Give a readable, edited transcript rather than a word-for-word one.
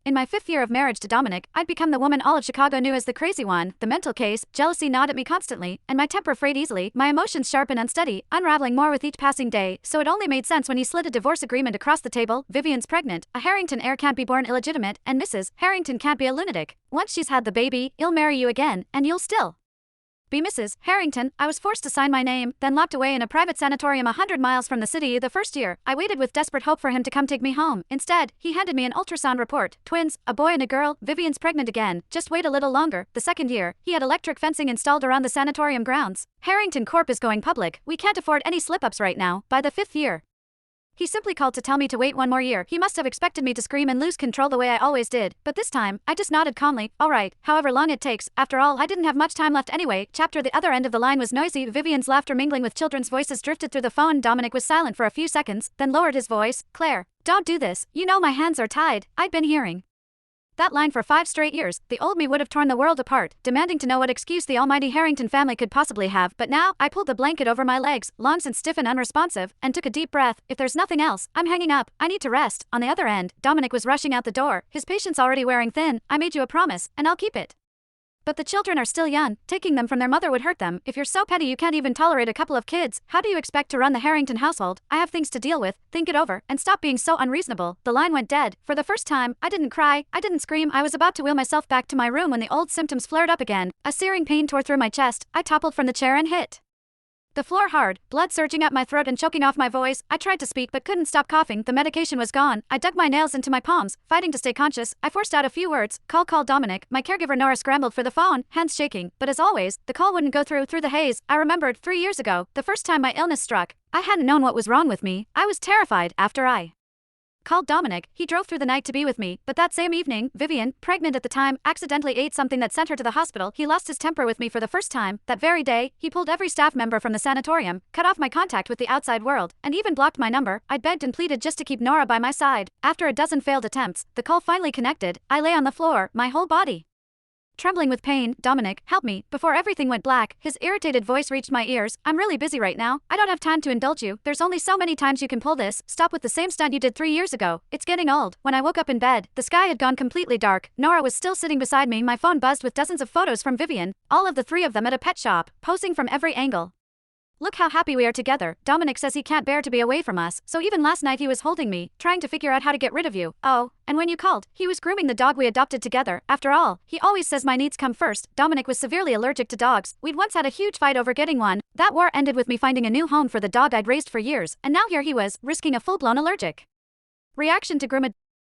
In my 5th year of marriage to Dominic, I'd become the woman all of Chicago knew as the crazy one, the mental case, jealousy gnawed at me constantly, and my temper frayed easily, my emotions sharp and unsteady, unraveling more with each passing day, so it only made sense when he slid a divorce agreement across the table. Vivian's pregnant, a Harrington heir can't be born illegitimate, and Mrs. Harrington can't be a lunatic. Once she's had the baby, he'll marry you again, and you'll still be Mrs. Harrington. I was forced to sign my name, then locked away in a private sanatorium 100 miles from the city. The first year, I waited with desperate hope for him to come take me home. Instead, he handed me an ultrasound report. Twins, a boy and a girl. Vivian's pregnant again. Just wait a little longer. The second year, he had electric fencing installed around the sanatorium grounds. Harrington Corp is going public. We can't afford any slip-ups right now. By the 5th year, he simply called to tell me to wait one more year. He must have expected me to scream and lose control the way I always did, but this time, I just nodded calmly. Alright, however long it takes. After all, I didn't have much time left anyway. Chapter. The other end of the line was noisy. Vivian's laughter mingling with children's voices drifted through the phone. Dominic was silent for a few seconds, then lowered his voice. Claire, don't do this. You know my hands are tied. I'd been hearing that line for 5 straight years. The old me would have torn the world apart, demanding to know what excuse the almighty Harrington family could possibly have. But now, I pulled the blanket over my legs, long since stiff and unresponsive, and took a deep breath. If there's nothing else, I'm hanging up. I need to rest. On the other end, Dominic was rushing out the door, his patience already wearing thin. I made you a promise, and I'll keep it. But the children are still young. Taking them from their mother would hurt them. If you're so petty you can't even tolerate a couple of kids, how do you expect to run the Harrington household? I have things to deal with. Think it over, and stop being so unreasonable. The line went dead. For the first time, I didn't cry, I didn't scream. I was about to wheel myself back to my room when the old symptoms flared up again. A searing pain tore through my chest. I toppled from the chair and hit the floor hard, blood surging up my throat and choking off my voice. I tried to speak but couldn't stop coughing. The medication was gone. I dug my nails into my palms, fighting to stay conscious. I forced out a few words. Call Dominic. My caregiver Nora scrambled for the phone, hands shaking. But as always, the call wouldn't go through the haze. I remembered 3 years ago, the first time my illness struck. I hadn't known what was wrong with me. I was terrified. After I called Dominic, he drove through the night to be with me, but that same evening, Vivian, pregnant at the time, accidentally ate something that sent her to the hospital. He lost his temper with me for the first time. That very day, he pulled every staff member from the sanatorium, cut off my contact with the outside world, and even blocked my number. I begged and pleaded just to keep Nora by my side. After a dozen failed attempts, the call finally connected. I lay on the floor, my whole body trembling with pain. Dominic, help me. Before everything went black, his irritated voice reached my ears. I'm really busy right now. I don't have time to indulge you. There's only so many times you can pull this. Stop with the same stunt you did 3 years ago. It's getting old. When I woke up in bed, the sky had gone completely dark. Nora was still sitting beside me. My phone buzzed with dozens of photos from Vivian, all of the 3 of them at a pet shop, posing from every angle. Look how happy we are together. Dominic says he can't bear to be away from us, so even last night he was holding me, trying to figure out how to get rid of you. Oh, and when you called, he was grooming the dog we adopted together. After all, he always says my needs come first. Dominic was severely allergic to dogs. We'd once had a huge fight over getting one. That war ended with me finding a new home for the dog I'd raised for years, and now here he was, risking a full-blown allergic reaction to groom a